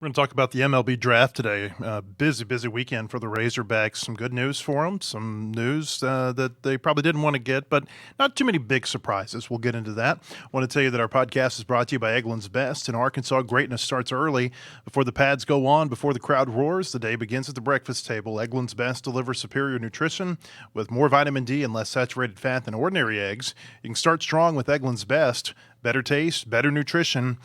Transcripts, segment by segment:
We're going to talk about the MLB Draft today. Busy weekend for the Razorbacks. Some good news for them, some news that they probably didn't want to get, but not too many big surprises. We'll get into that. I want to tell you that our podcast is brought to you by Eggland's Best. In Arkansas, greatness starts early. Before the pads go on, before the crowd roars, the day begins at the breakfast table. Eggland's Best delivers superior nutrition with more vitamin D and less saturated fat than ordinary eggs. You can start strong with Eggland's Best. Better taste, better nutrition,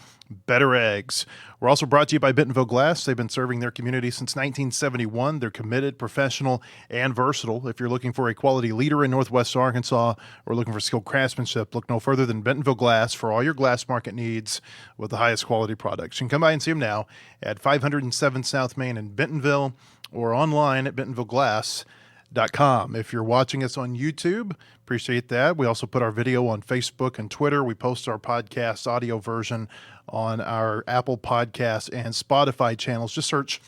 better eggs. We're also brought to you by Bentonville Glass. They've been serving their community since 1971. They're committed, professional, and versatile. If you're looking for a quality leader in Northwest Arkansas or looking for skilled craftsmanship, look no further than Bentonville Glass for all your glass market needs with the highest quality products. You can come by and see them now at 507 South Main in Bentonville or online at bentonvilleglass.com. If you're watching us on YouTube, appreciate that. We also put our video on Facebook and Twitter. We post our podcast audio version on our Apple Podcasts and Spotify channels. Just search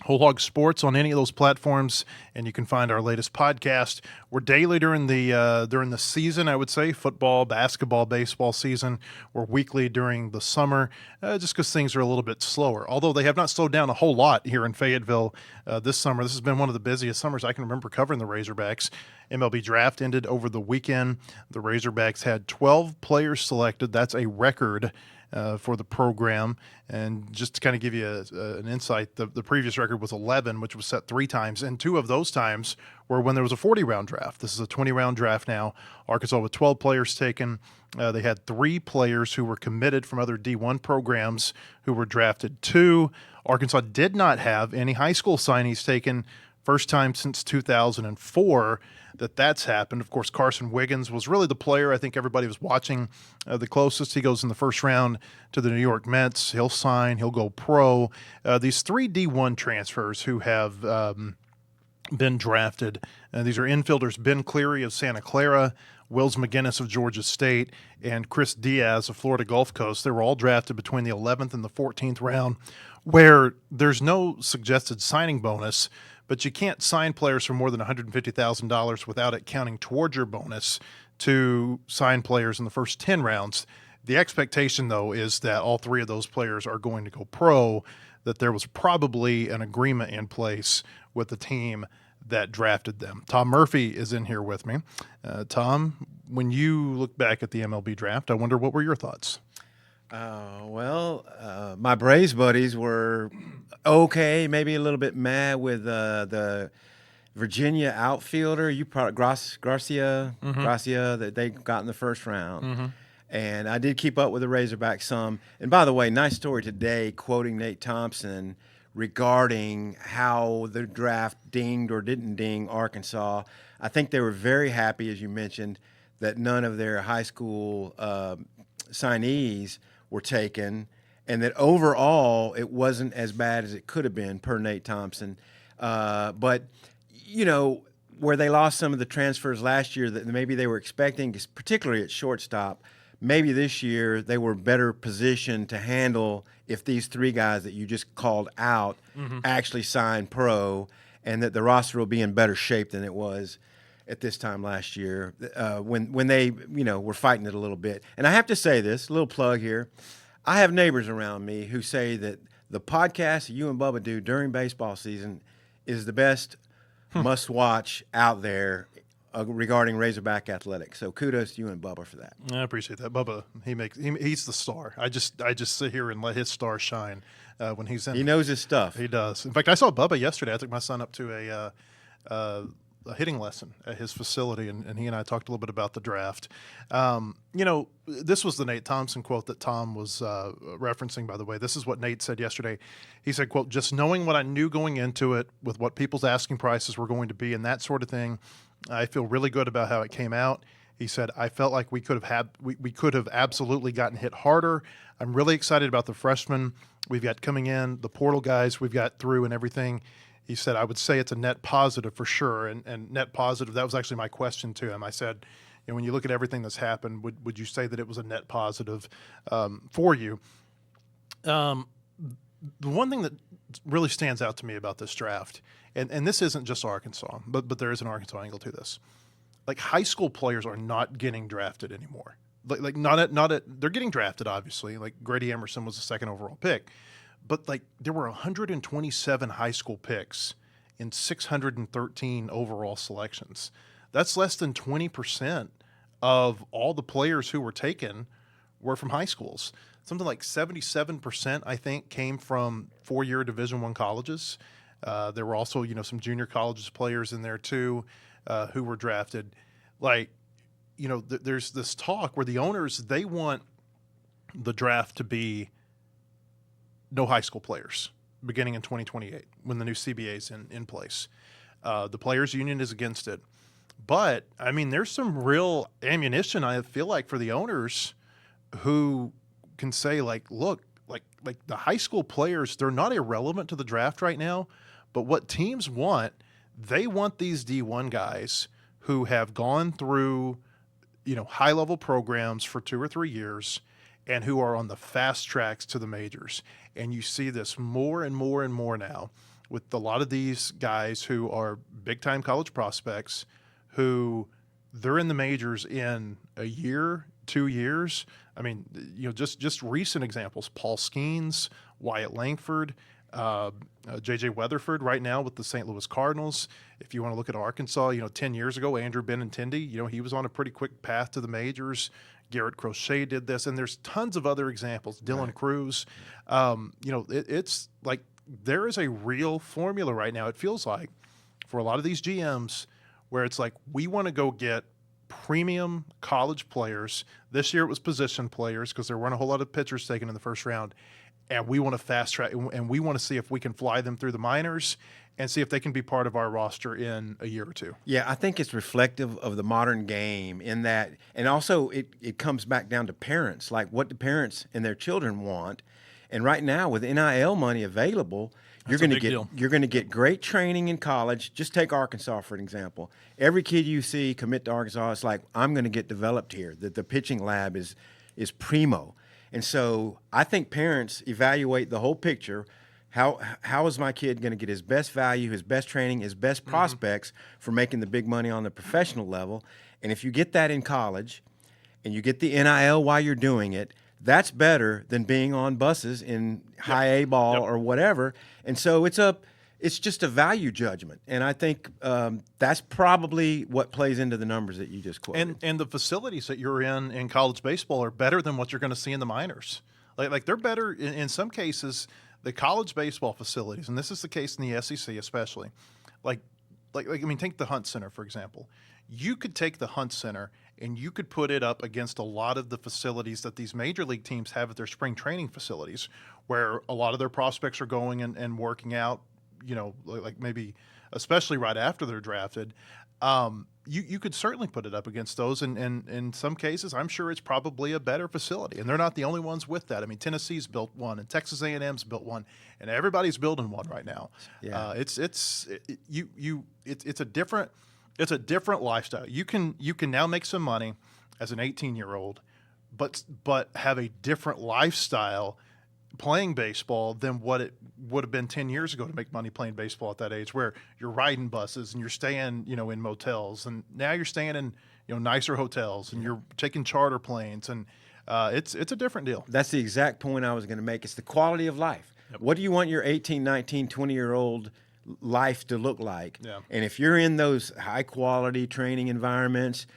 Whole Hog Sports on any of those platforms, and you can find our latest podcast. We're daily during the season, I would say, football, basketball, baseball season. We're weekly during the summer, just because things are a little bit slower. Although they have not slowed down a whole lot here in Fayetteville this summer. This has been one of the busiest summers I can remember covering the Razorbacks. MLB Draft ended over the weekend. The Razorbacks had 12 players selected. That's a record for the program. And just to kind of give you an insight, the previous record was 11, which was set 3 times, and 2 of those times were when there was a 40-round draft. This is a 20-round draft now. Arkansas with 12 players taken. They had 3 players who were committed from other D1 programs who were drafted. 2, Arkansas did not have any high school signees taken. First time since 2004 that's happened. Of course, Carson Wiggins was really the player I think everybody was watching the closest. He goes in the first round to the New York Mets. He'll sign. He'll go pro. These 3 D1 transfers who have been drafted, these are infielders Ben Cleary of Santa Clara, Wills McGinnis of Georgia State, and Chris Diaz of Florida Gulf Coast. They were all drafted between the 11th and the 14th round, where there's no suggested signing bonus, but you can't sign players for more than $150,000 without it counting towards your bonus to sign players in the first 10 rounds. The expectation, though, is that all 3 of those players are going to go pro, that there was probably an agreement in place with the team that drafted them. Tom Murphy is in here with me. Tom, when you look back at the MLB Draft, I wonder what were your thoughts? My Braves buddies were okay, maybe a little bit mad with the Virginia outfielder, Garcia, that they got in the first round. Mm-hmm. And I did keep up with the Razorbacks some. And by the way, nice story today, quoting Nate Thompson regarding how the draft dinged or didn't ding Arkansas. I think they were very happy, as you mentioned, that none of their high school signees were taken, and that overall it wasn't as bad as it could have been, per Nate Thompson. But, you know, where they lost some of the transfers last year that maybe they were expecting, particularly at shortstop, maybe this year they were better positioned to handle if these 3 guys that you just called out actually signed pro, and that the roster will be in better shape than it was at this time last year when they, were fighting it a little bit. And I have to say this, a little plug here. I have neighbors around me who say that the podcast that you and Bubba do during baseball season is the best must-watch out there regarding Razorback athletics. So kudos to you and Bubba for that. I appreciate that. Bubba, he's the star. I just sit here and let his star shine when he's in. He knows his stuff. He does. In fact, I saw Bubba yesterday. I took my son up to a hitting lesson at his facility, and he and I talked a little bit about the draft. This was the Nate Thompson quote that Tom was referencing, by the way. This is what Nate said yesterday. He said, quote, "Just knowing what I knew going into it with what people's asking prices were going to be and that sort of thing, I feel really good about how it came out." He said, "I felt like we could have absolutely gotten hit harder. I'm really excited about the freshmen we've got coming in, the portal guys we've got through and everything." He said, "I would say it's a net positive for sure." And net positive, that was actually my question to him. I said, when you look at everything that's happened, would you say that it was a net positive for you? The one thing that really stands out to me about this draft, and this isn't just Arkansas, but there is an Arkansas angle to this. Like, high school players are not getting drafted anymore. Like not at they're getting drafted, obviously. Like Grady Emerson was the 2nd overall pick. but like there were 127 high school picks in 613 overall selections. That's less than 20% of all the players who were taken were from high schools. Something like 77%, I think, came from four-year Division I colleges. There were also, some junior colleges players in there too, who were drafted. Like, there's this talk where the owners, they want the draft to be no high school players beginning in 2028 when the new CBA is in place. The players union is against it. But, I mean, there's some real ammunition, I feel like, for the owners who can say, like, look, like the high school players, they're not irrelevant to the draft right now, but what teams want, they want these D1 guys who have gone through, high-level programs for 2 or 3 years and who are on the fast tracks to the majors. And you see this more and more and more now with a lot of these guys who are big-time college prospects who they're in the majors in a year, 2 years. I mean, just recent examples, Paul Skeens, Wyatt Langford, J.J. Weatherford right now with the St. Louis Cardinals. If you want to look at Arkansas, 10 years ago, Andrew Benintendi, he was on a pretty quick path to the majors. Garrett Crochet did this, and there's tons of other examples. Dylan Cruz. It's like there is a real formula right now, it feels like, for a lot of these GMs where it's like we want to go get premium college players. This year it was position players because there weren't a whole lot of pitchers taken in the first round. And we want to fast track, and we want to see if we can fly them through the minors and see if they can be part of our roster in a year or two. Yeah, I think it's reflective of the modern game in that, and also it comes back down to parents, like what do parents and their children want. And right now with NIL money available, you're going to get great training in college. Just take Arkansas for an example. Every kid you see commit to Arkansas, it's like, I'm going to get developed here. The pitching lab is primo. And so I think parents evaluate the whole picture. How is my kid going to get his best value, his best training, his best prospects for making the big money on the professional level? And if you get that in college and you get the NIL while you're doing it, that's better than being on buses in high A ball or whatever. And so it's just a value judgment. And I think that's probably what plays into the numbers that you just quoted. And the facilities that you're in college baseball are better than what you're going to see in the minors. Like they're better in some cases. The college baseball facilities, and this is the case in the SEC especially. Like I mean, take the Hunt Center for example. You could take the Hunt Center and you could put it up against a lot of the facilities that these major league teams have at their spring training facilities, where a lot of their prospects are going and working out. Like maybe especially right after they're drafted, you could certainly put it up against those. And in some cases, I'm sure it's probably a better facility. And they're not the only ones with that. I mean, Tennessee's built one, and Texas A&M's built one, and everybody's building one right now. Yeah. It's a different lifestyle. You can now make some money as an 18-year-old, but have a different lifestyle playing baseball than what it would have been 10 years ago to make money playing baseball at that age, where you're riding buses and you're staying, in motels, and now you're staying in, nicer hotels, and you're taking charter planes, and it's a different deal. That's the exact point I was going to make. It's the quality of life. Yep. What do you want your 18, 19, 20-year-old life to look like? Yeah. And if you're in those high-quality training environments,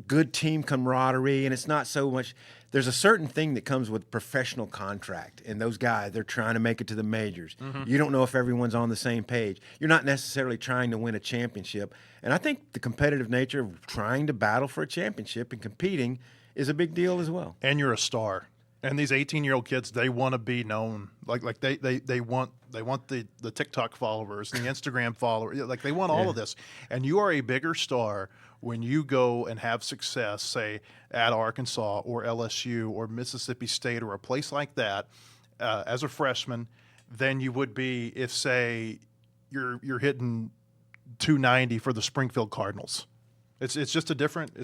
good team camaraderie, and it's not so much – there's a certain thing that comes with professional contract, and those guys, they're trying to make it to the majors. Mm-hmm. You don't know if everyone's on the same page. You're not necessarily trying to win a championship. And I think the competitive nature of trying to battle for a championship and competing is a big deal as well. And you're a star. And these 18-year-old kids, they want to be known. Like they want the TikTok followers and the Instagram followers. Like they want all of this. And you are a bigger star when you go and have success, say, at Arkansas or LSU or Mississippi State or a place like that as a freshman than you would be if, say, you're hitting 290 for the Springfield Cardinals. It's just a different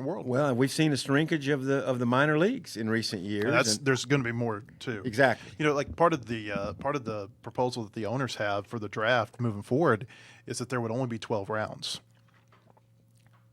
world. Well, we've seen a shrinkage of the minor leagues in recent years. There's going to be more too. Exactly. Like part of the proposal that the owners have for the draft moving forward is that there would only be 12 rounds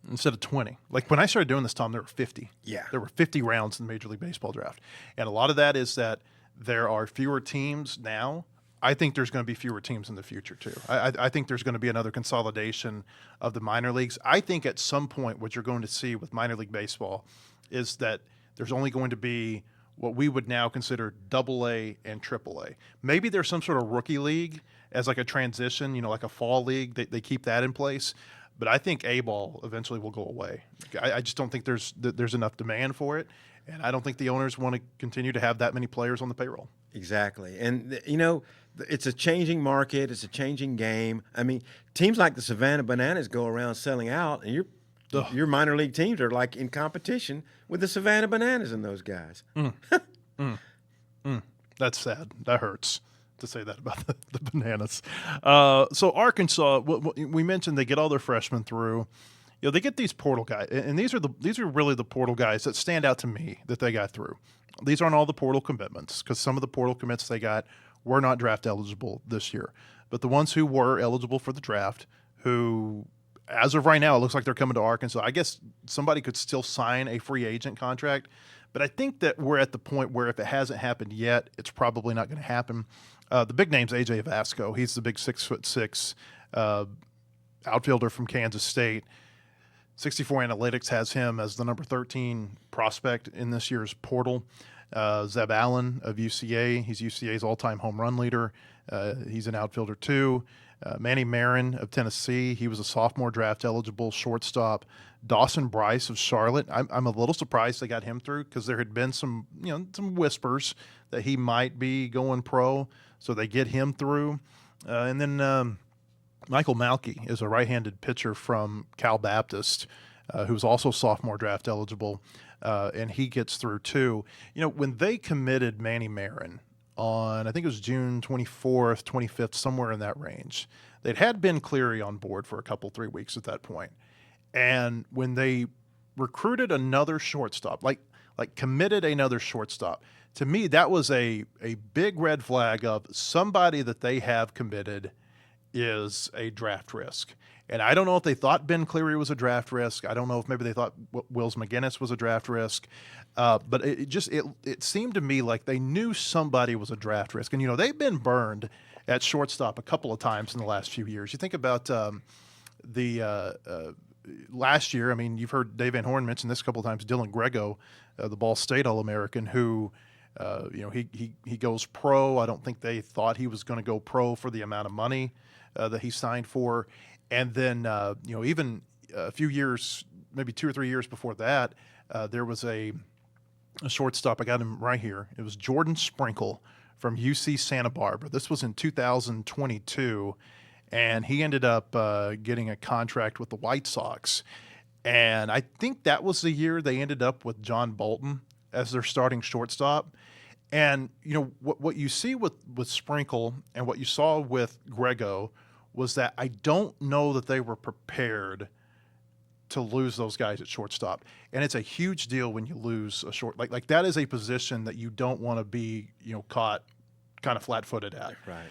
instead of 20. Like when I started doing this, Tom, there were 50. Yeah. There were 50 rounds in the Major League Baseball draft, and a lot of that is that there are fewer teams now. I think there's going to be fewer teams in the future too. I think there's going to be another consolidation of the minor leagues. I think at some point what you're going to see with minor league baseball is that there's only going to be what we would now consider AA and AAA. Maybe there's some sort of rookie league as like a transition, like a fall league. They keep that in place. But I think A-ball eventually will go away. I just don't think there's enough demand for it. And I don't think the owners want to continue to have that many players on the payroll. Exactly. And, it's a changing market. It's a changing game. I mean, teams like the Savannah Bananas go around selling out, and your minor league teams are like in competition with the Savannah Bananas and those guys. That's sad. That hurts to say that about the Bananas. So Arkansas, we mentioned they get all their freshmen through. They get these portal guys, and these are really the portal guys that stand out to me that they got through. These aren't all the portal commitments, because some of the portal commits they got were not draft eligible this year. But the ones who were eligible for the draft, who, as of right now, it looks like they're coming to Arkansas. I guess somebody could still sign a free agent contract, but I think that we're at the point where if it hasn't happened yet, it's probably not going to happen. The big name's A.J. Vasco. He's the big 6'6" outfielder from Kansas State. 64 Analytics has him as the number 13 prospect in this year's portal. Zeb Allen of UCA, he's UCA's all-time home run leader. He's an outfielder too. Manny Marin of Tennessee, he was a sophomore draft eligible shortstop. Dawson Bryce of Charlotte, I'm a little surprised they got him through, because there had been some whispers that he might be going pro, so they get him through. And then Michael Malkey is a right-handed pitcher from Cal Baptist, who's also sophomore draft eligible, and he gets through too. When they committed Manny Marin on, I think it was June 24th, 25th, somewhere in that range, they'd had Ben Cleary on board for 3 weeks at that point. And when they recruited another shortstop, like committed another shortstop, to me that was a big red flag of somebody that they have committed is a draft risk. And I don't know if they thought Ben Cleary was a draft risk. I don't know if maybe they thought Wills McGinnis was a draft risk. But it seemed to me like they knew somebody was a draft risk. And, they've been burned at shortstop a couple of times in the last few years. You think about last year, I mean, you've heard Dave Van Horn mention this a couple of times, Dylan Grego, the Ball State All-American, who he goes pro. I don't think they thought he was going to go pro for the amount of money that he signed for. And then, even a few years, maybe 2 or 3 years before that, there was a shortstop. I got him right here. It was Jordan Sprinkle from UC Santa Barbara. This was in 2022, and he ended up getting a contract with the White Sox. And I think that was the year they ended up with John Bolton as their starting shortstop. And, what you see with Sprinkle and what you saw with Grego was that I don't know that they were prepared to lose those guys at shortstop. And it's a huge deal when you lose a short, like that is a position that you don't want to be, caught kind of flat-footed at. Right.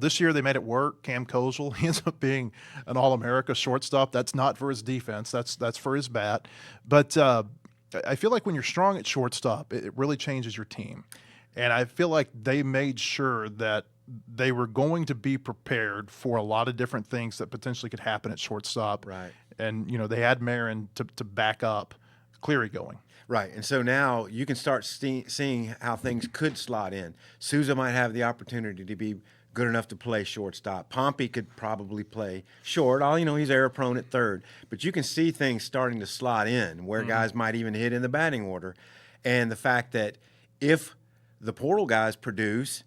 This year they made it work. Cam Kozel, he ends up being an All-America shortstop. That's not for his defense. That's for his bat. But I feel like when you're strong at shortstop, it really changes your team. And I feel like they made sure that they were going to be prepared for a lot of different things that potentially could happen at shortstop. Right. And, they had Marin to back up Cleary going. Right. And so now you can start seeing how things could slot in. Souza might have the opportunity to be good enough to play shortstop. Pompey could probably play short. He's error prone at third. But you can see things starting to slot in where guys might even hit in the batting order. And the fact that if the portal guys produce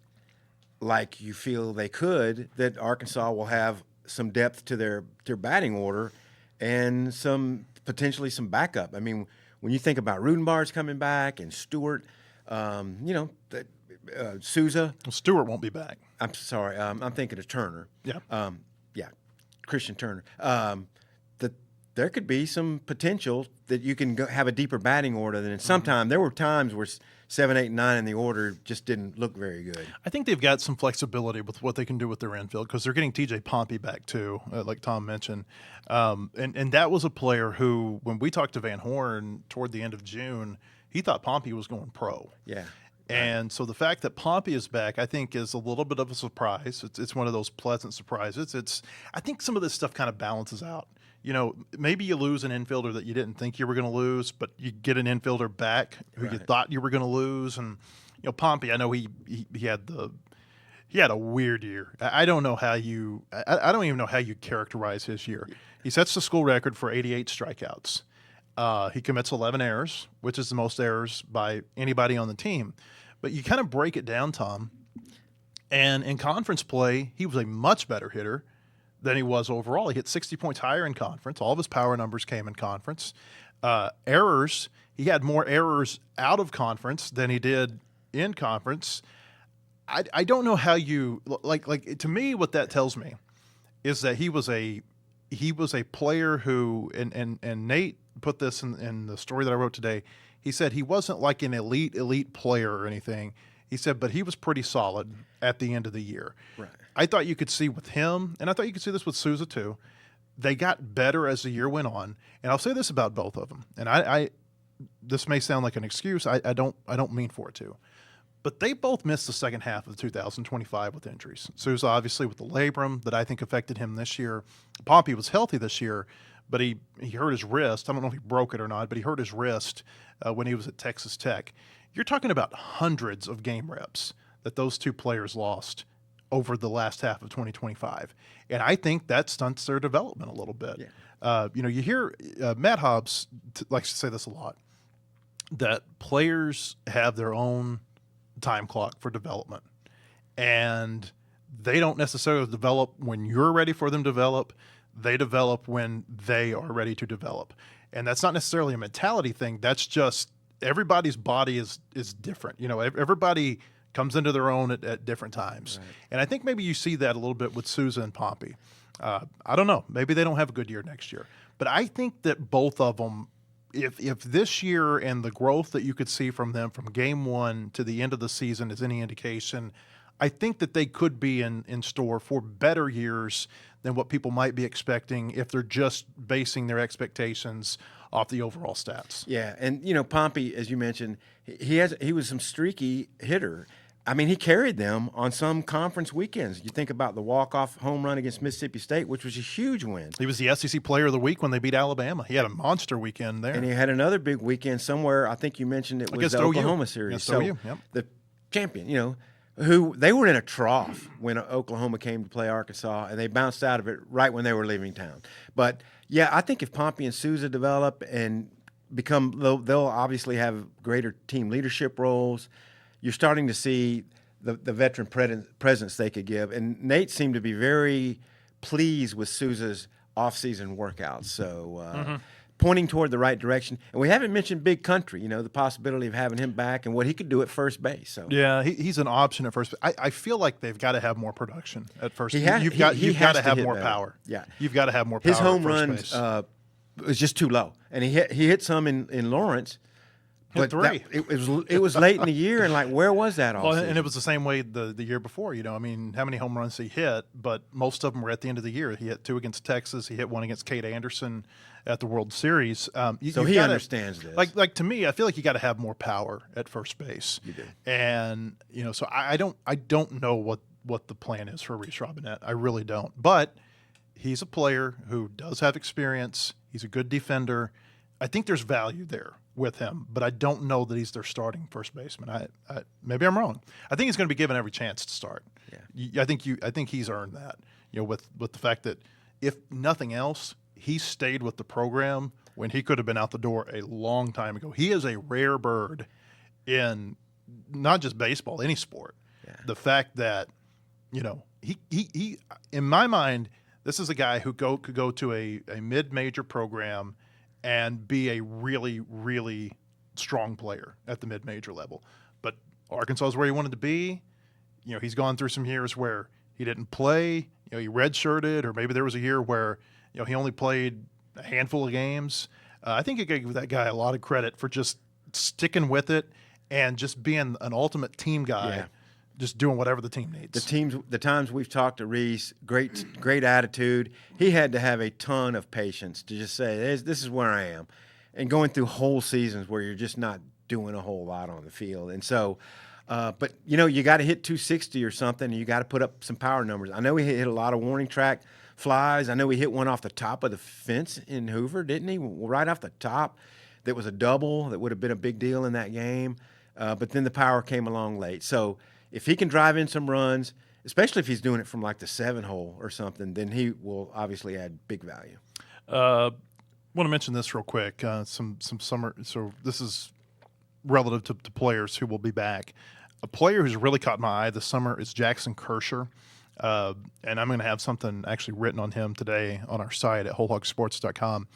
like you feel they could, that Arkansas will have some depth to their batting order and potentially some backup. I mean, when you think about Rudenbar's coming back and Stewart, Souza. Well, Stewart won't be back. I'm sorry. I'm thinking of Turner. Yeah. Christian Turner. That there could be some potential that you can have a deeper batting order than sometimes. There were times where 7, 8, 9 in the order just didn't look very good. I think they've got some flexibility with what they can do with their infield, because they're getting TJ Pompey back too, like Tom mentioned. And that was a player who, when we talked to Van Horn toward the end of June, he thought Pompey was going pro. Yeah. And so the fact that Pompey is back, I think, is a little bit of a surprise. It's one of those pleasant surprises. I think some of this stuff kind of balances out. Maybe you lose an infielder that you didn't think you were going to lose, but you get an infielder back who you thought you were going to lose. And Pompey, I know he had a weird year. I don't know how I don't even know how you characterize his year. He sets the school record for 88 strikeouts. He commits 11 errors, which is the most errors by anybody on the team. But you kind of break it down, Tom, and in conference play, he was a much better hitter than he was overall. He hit 60 points higher in conference. All of his power numbers came in conference. Errors, he had more errors out of conference than he did in conference. I don't know how you like to me what that tells me is that he was a player who and Nate put this in the story that I wrote today. He said he wasn't like an elite player or anything. He said, but he was pretty solid at the end of the year. Right. I thought you could see with him, and I thought you could see this with Souza too. They got better as the year went on, and I'll say this about both of them. And I this may sound like an excuse. I don't mean for it to. But they both missed the second half of 2025 with injuries. Souza obviously with the labrum that I think affected him this year. Pompey was healthy this year, but he hurt his wrist. I don't know if he broke it or not, but he hurt his wrist when he was at Texas Tech. You're talking about hundreds of game reps that those two players lost over the last half of 2025. And I think that stunts their development a little bit. Yeah. You hear Matt Hobbs likes to say this a lot, that players have their own time clock for development. And they don't necessarily develop when you're ready for them to develop. They develop when they are ready to develop. And that's not necessarily a mentality thing. That's just everybody's body is different. Everybody comes into their own at different times. Right. And I think maybe you see that a little bit with Souza and Pompey. I don't know. Maybe they don't have a good year next year. But I think that both of them, if this year and the growth that you could see from them from game one to the end of the season is any indication, I think that they could be in store for better years than what people might be expecting if they're just basing their expectations off the overall stats. Yeah, and Pompey, as you mentioned, he was some streaky hitter. I mean, he carried them on some conference weekends. You think about the walk-off home run against Mississippi State, which was a huge win. He was the SEC Player of the Week when they beat Alabama. He had a monster weekend there. And he had another big weekend somewhere. I think you mentioned it was the Oklahoma series. So yep. The champion, who they were in a trough when Oklahoma came to play Arkansas, and they bounced out of it right when they were leaving town. But, yeah, I think if Pompey and Souza develop and become – they'll obviously have greater team leadership roles. You're starting to see the veteran presence they could give. And Nate seemed to be very pleased with Souza's off-season workouts. So pointing toward the right direction. And we haven't mentioned Big Country, the possibility of having him back and what he could do at first base. So yeah, he's an option at first base. I feel like they've got to have more production at first base. You've got to have more power. Yeah. You've got to have more power. His home at run was just too low. And he hit some in Lawrence. But it was late in the year, and where was that all season? And it was the same way the year before. I mean, how many home runs he hit, but most of them were at the end of the year. He hit 2 against Texas. He hit 1 against Kate Anderson at the World Series. So he understands this. Like to me, I feel like you got to have more power at first base. You do. And so I don't know what the plan is for Reese Robinette. I really don't. But he's a player who does have experience. He's a good defender. I think there's value there with him, but I don't know that he's their starting first baseman. I maybe I'm wrong. I think he's going to be given every chance to start. Yeah. I think he's earned that. With the fact that if nothing else, he stayed with the program when he could have been out the door a long time ago. He is a rare bird in not just baseball, any sport. Yeah. The fact that he in my mind, this is a guy who could go to a mid-major program and be a really, really strong player at the mid-major level. But Arkansas is where he wanted to be. He's gone through some years where he didn't play. He redshirted, or maybe there was a year where he only played a handful of games. I think you could give that guy a lot of credit for just sticking with it and just being an ultimate team guy. Yeah. Just doing whatever the team needs. The times we've talked to Reese, great attitude. He had to have a ton of patience to just say, this is where I am. And going through whole seasons where you're just not doing a whole lot on the field. And so But you got to hit 260 or something, and you got to put up some power numbers. I know he hit a lot of warning track flies. I know he hit one off the top of the fence in Hoover, didn't he? Right off the top. That was a double. That would have been a big deal in that game. But then the power came along late. So if he can drive in some runs, especially if he's doing it from like the 7-hole or something, then he will obviously add big value. Want to mention this real quick. Some summer. So this is relative to players who will be back. A player who's really caught my eye this summer is Jackson Kershaw. And I'm going to have something actually written on him today on our site at wholehogsports.com.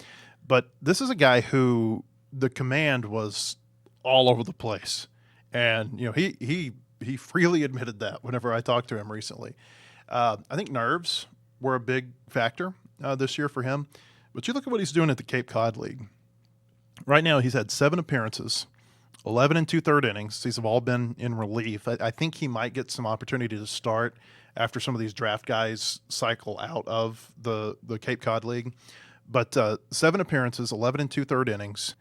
But this is a guy who the command was all over the place. And, he freely admitted that whenever I talked to him recently. I think nerves were a big factor this year for him. But you look at what he's doing at the Cape Cod League. Right now, he's had 7 appearances, 11 and 2/3 innings. These have all been in relief. I think he might get some opportunity to start after some of these draft guys cycle out of the Cape Cod League. But 7 appearances, 11 and 2/3 innings,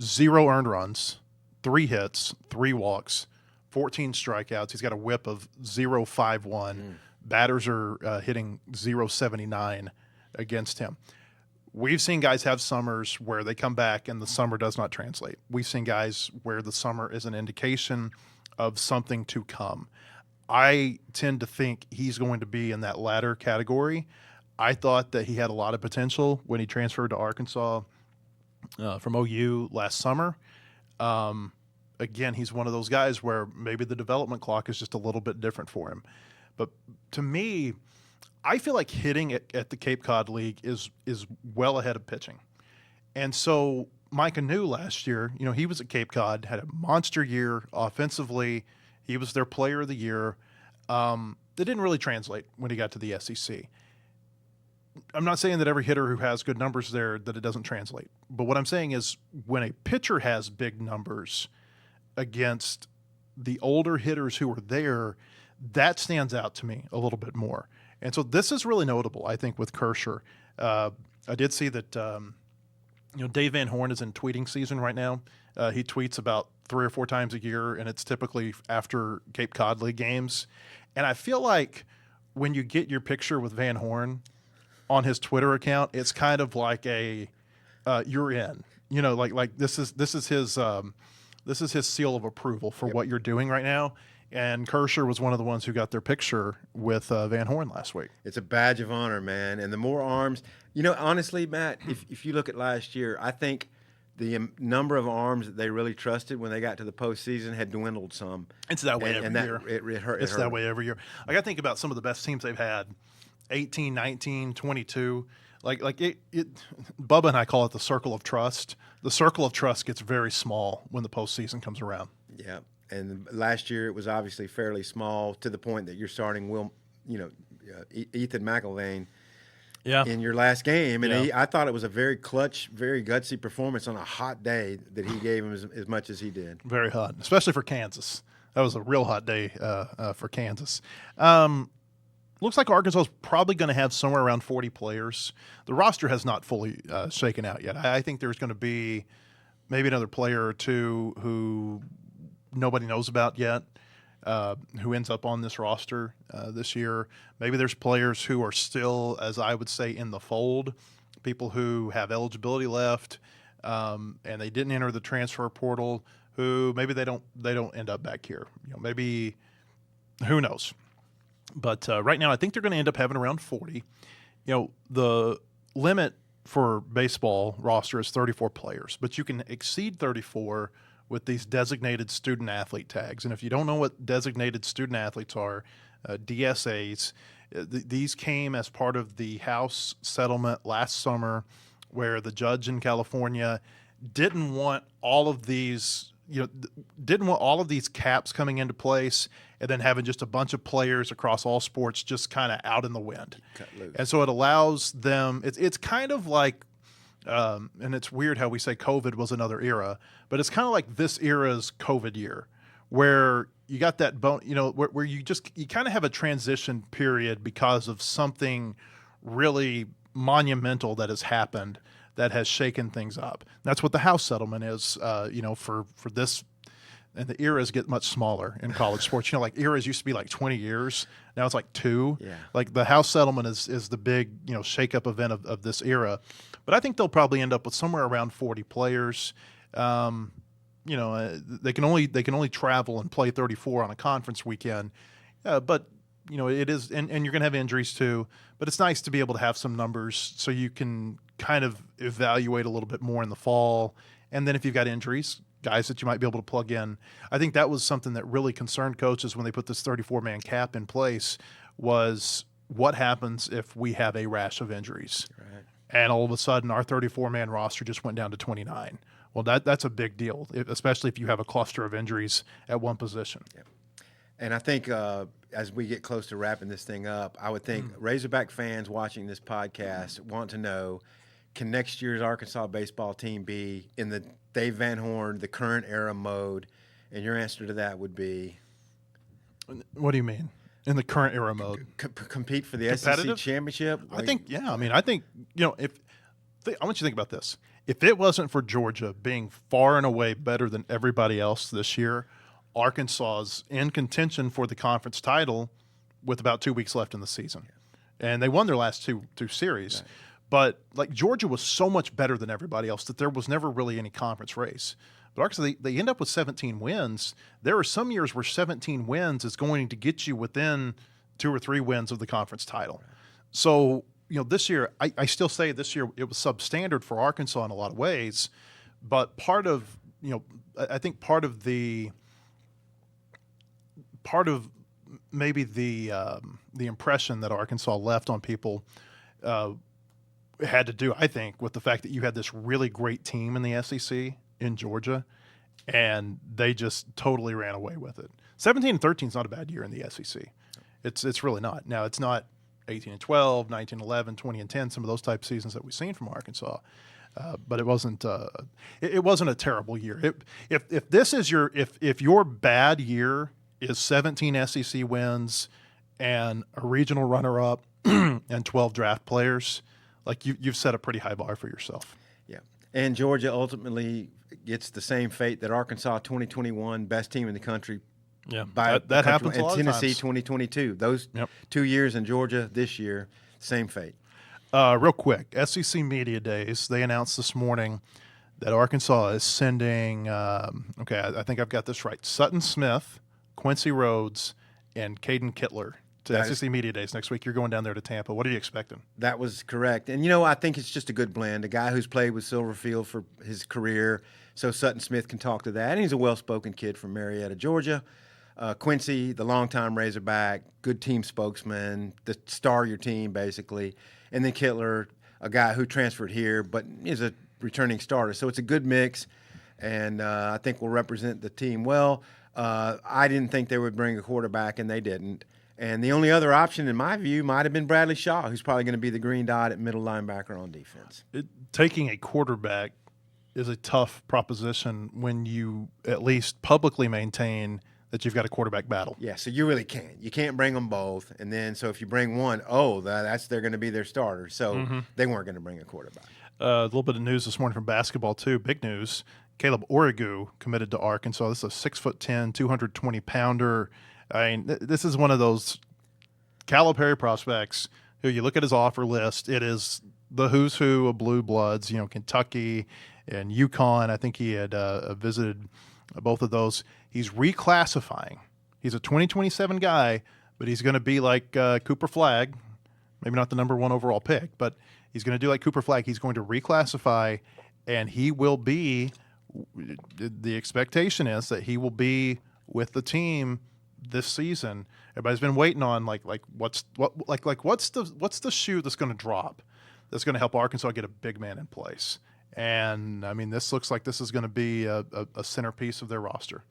0 earned runs, 3 hits, 3 walks, 14 strikeouts. He's got a whip of 0.51. Batters are hitting 0.79 against him. We've seen guys have summers where they come back and the summer does not translate. We've seen guys where the summer is an indication of something to come. I tend to think he's going to be in that latter category. I thought that he had a lot of potential when he transferred to Arkansas from OU last summer. Again, he's one of those guys where maybe the development clock is just a little bit different for him. But to me, I feel like hitting at the Cape Cod League is well ahead of pitching. And so Micah New last year, he was at Cape Cod, had a monster year offensively. He was their player of the year. That didn't really translate when he got to the SEC. I'm not saying that every hitter who has good numbers there that it doesn't translate. But what I'm saying is when a pitcher has big numbers against the older hitters who are there, that stands out to me a little bit more. And so this is really notable, I think, with Kershaw. I did see that Dave Van Horn is in tweeting season right now. He tweets about 3 or 4 times a year, and it's typically after Cape Cod League games. And I feel like when you get your picture with Van Horn on his Twitter account, it's kind of like a you're in. Like this is his seal of approval for what you're doing right now. And Kershaw was one of the ones who got their picture with Van Horn last week. It's a badge of honor, man. And the more arms, honestly, Matt, if you look at last year, I think the number of arms that they really trusted when they got to the postseason had dwindled some. It's that way every year. It hurt. It's that way every year. I got to think about some of the best teams they've had, 18, 19, 22. Like it Bubba and I call it the circle of trust. The circle of trust gets very small when the postseason comes around. Yeah. And last year it was obviously fairly small to the point that you're starting Ethan McIlvain in your last game. And I thought it was a very clutch, very gutsy performance on a hot day that he gave him as much as he did. Very hot, especially for Kansas. That was a real hot day for Kansas. Looks like Arkansas is probably going to have somewhere around 40 players. The roster has not fully shaken out yet. I think there's going to be maybe another player or two who nobody knows about yet, who ends up on this roster this year. Maybe there's players who are still, as I would say, in the fold, people who have eligibility left, and they didn't enter the transfer portal, who maybe they don't end up back here. Maybe, who knows? But right now, I think they're going to end up having around 40. The limit for baseball roster is 34 players, but you can exceed 34 with these designated student athlete tags. And if you don't know what designated student athletes are, DSAs, these came as part of the House settlement last summer where the judge in California didn't want all of these caps coming into place and then having just a bunch of players across all sports just kind of out in the wind. Cut loose. And so it allows them, it's kind of like, and it's weird how we say COVID was another era, but it's kind of like this era's COVID year, where you got that where you kind of have a transition period because of something really monumental that has happened that has shaken things up. That's what the House settlement is, for and the eras get much smaller in college sports. You know, like eras used to be like 20 years. Now it's like 2. Yeah. Like the House settlement is the big, shakeup event of this era. But I think they'll probably end up with somewhere around 40 players. They can only travel and play 34 on a conference weekend. But it is, and you're going to have injuries too. But it's nice to be able to have some numbers so you can kind of evaluate a little bit more in the fall. And then if you've got injuries, guys that you might be able to plug in. I think that was something that really concerned coaches when they put this 34-man cap in place, was what happens if we have a rash of injuries. Right. And all of a sudden our 34-man roster just went down to 29. Well, that's a big deal, especially if you have a cluster of injuries at one position. Yeah. And I think as we get close to wrapping this thing up, I would think Razorback fans watching this podcast want to know, can next year's Arkansas baseball team be in the Dave Van Horn, the current era mode? And your answer to that would be? What do you mean? In the current era mode? Compete for the SEC championship? I think I want you to think about this. If it wasn't for Georgia being far and away better than everybody else this year, Arkansas's in contention for the conference title with about 2 weeks left in the season. And they won their last two series. Right. But like Georgia was so much better than everybody else that there was never really any conference race. But Arkansas, they end up with 17 wins. There are some years where 17 wins is going to get you within 2 or 3 wins of the conference title. Right. So, this year, I still say this year it was substandard for Arkansas in a lot of ways. But I think part of maybe the impression that Arkansas left on people had to do, I think, with the fact that you had this really great team in the SEC in Georgia, and they just totally ran away with it. 17-13 is not a bad year in the SEC. It's really not. Now, it's not 18-12, 19-11, 20-10, some of those type of seasons that we've seen from Arkansas. But it wasn't a terrible year. If your bad year is 17 SEC wins and a regional runner-up and 12 draft players, like you've set a pretty high bar for yourself. Yeah. And Georgia ultimately gets the same fate that Arkansas 2021, best team in the country. Yeah, that happens a lot of times. And Tennessee 2022. Those 2 years in Georgia this year, same fate. Real quick, SEC Media Days, they announced this morning that Arkansas is sending, I think I've got this right, Sutton Smith, Quincy Rhodes, and Caden Kittler to SEC Media Days next week. You're going down there to Tampa. What are you expecting? That was correct. And, I think it's just a good blend. A guy who's played with Silverfield for his career, so Sutton Smith can talk to that. And he's a well-spoken kid from Marietta, Georgia. Quincy, the longtime Razorback, good team spokesman, the star of your team, basically. And then Kittler, a guy who transferred here but is a returning starter. So it's a good mix, and I think will represent the team well. I didn't think they would bring a quarterback, and they didn't. And the only other option, in my view, might have been Bradley Shaw, who's probably going to be the green dot at middle linebacker on defense. Taking a quarterback is a tough proposition when you at least publicly maintain that you've got a quarterback battle. Yeah, so you really can't. You can't bring them both. And then, so if you bring one, they're going to be their starter. So they weren't going to bring a quarterback. A little bit of news this morning from basketball, too. Big news. Caleb Origu committed to Arkansas. This is a 6'10", 220-pounder. I mean, this is one of those Calipari prospects who you look at his offer list. It is the who's who of blue bloods, Kentucky and UConn. I think he had visited both of those. He's reclassifying. He's a 2027 guy, but he's going to be like Cooper Flagg, maybe not the number 1 overall pick, but he's going to do like Cooper Flagg. He's going to reclassify, and he will be – the expectation is that he will be with the team this season. Everybody's been waiting on what's the shoe that's going to drop that's going to help Arkansas get a big man in place. And I mean, this looks like this is going to be a centerpiece of their roster.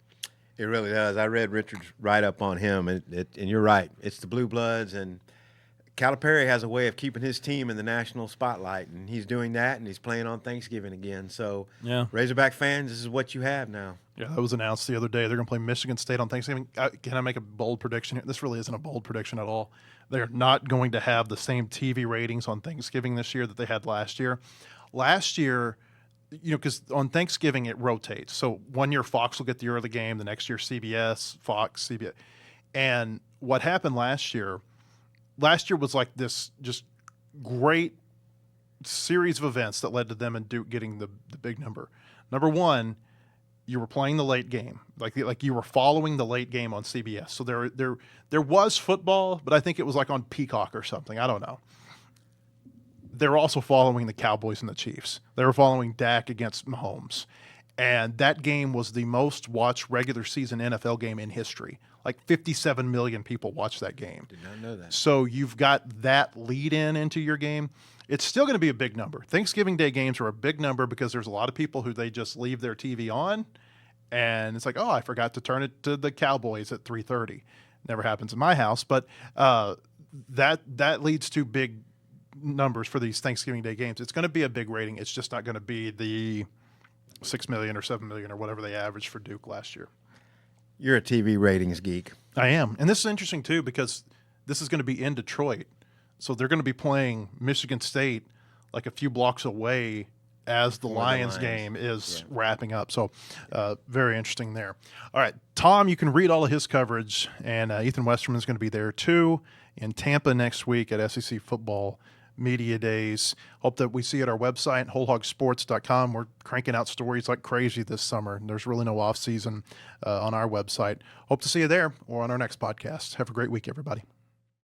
It really does. I read Richard's write-up on him, and you're right. It's the blue bloods, and Calipari has a way of keeping his team in the national spotlight, and he's doing that, and he's playing on Thanksgiving again. So, Razorback fans, this is what you have now. Yeah, that was announced the other day. They're going to play Michigan State on Thanksgiving. Can I make a bold prediction here? This really isn't a bold prediction at all. They're not going to have the same TV ratings on Thanksgiving this year that they had last year. Last year, because on Thanksgiving it rotates. So one year Fox will get the early game, the next year CBS, Fox, CBS. And what happened last year was like this just great series of events that led to them and Duke getting the big number. Number one, you were playing the late game, like you were following the late game on CBS. So there was football, but I think it was like on Peacock or something. I don't know. They were also following the Cowboys and the Chiefs. They were following Dak against Mahomes. And that game was the most watched regular season NFL game in history. Like 57 million people watched that game. Did not know that. So you've got that lead into your game. It's still going to be a big number. Thanksgiving Day games are a big number because there's a lot of people who they just leave their TV on. And it's like, oh, I forgot to turn it to the Cowboys at 3:30. Never happens in my house. But that leads to big numbers for these Thanksgiving Day games. It's going to be a big rating. It's just not going to be the 6 million or 7 million or whatever they averaged for Duke last year. You're a TV ratings geek. I am. And this is interesting, too, because this is going to be in Detroit. So they're going to be playing Michigan State like a few blocks away as the Lions game is wrapping up. So very interesting there. All right, Tom, you can read all of his coverage, and Ethan Westerman is going to be there, too, in Tampa next week at SEC Football Media Days. Hope that we see at our website, wholehogsports.com. We're cranking out stories like crazy this summer. There's really no off season on our website. Hope to see you there or on our next podcast. Have a great week, everybody.